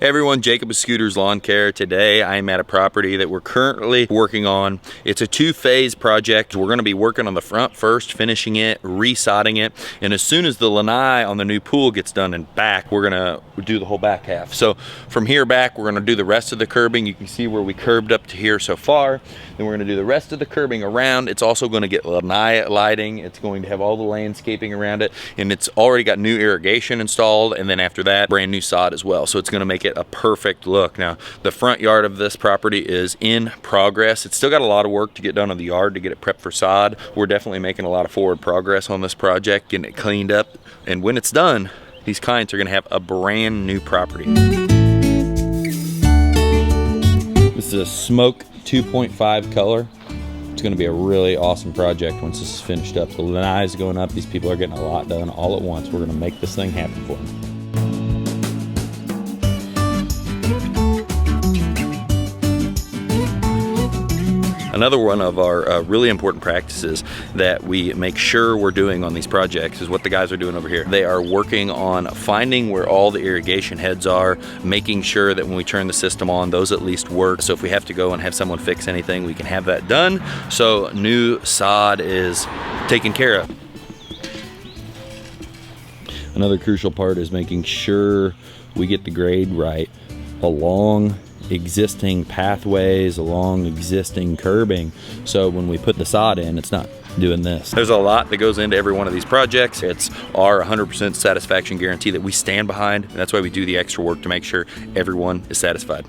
Hey everyone, Jacob with Scooters Lawn Care. Today I'm at a property that we're currently working on. It's a two-phase project. We're going to be working on the front first, finishing it, resodding it, and as soon as the lanai on the new pool gets done and back, we're going to do the whole back half. So from here back, we're going to do the rest of the curbing. You can see where we curbed up to here so far. Then we're going to do the rest of the curbing around. It's also going to get lanai lighting. It's going to have all the landscaping around it, and it's already got new irrigation installed, and then after that, brand new sod as well. So it's going to make it a perfect look. Now, the front yard of this property is in progress. It's still got a lot of work to get done on the yard to get it prepped for sod. We're definitely making a lot of forward progress on this project, getting it cleaned up, and when it's done, these clients are going to have a brand new property. This is a smoke 2.5 color. It's going to be a really awesome project once this is finished up. The lanai is going up. These people are getting a lot done all at once. We're going to make this thing happen for them. Another one of our really important practices that we make sure we're doing on these projects is what the guys are doing over here. They are working on finding where all the irrigation heads are, making sure that when we turn the system on, those at least work. So if we have to go and have someone fix anything, we can have that done. So new sod is taken care of. Another crucial part is making sure we get the grade right along existing pathways, along existing curbing, so when we put the sod in, it's not doing this. There's a lot that goes into every one of these projects. It's our 100% satisfaction guarantee that we stand behind, and that's why we do the extra work to make sure everyone is satisfied.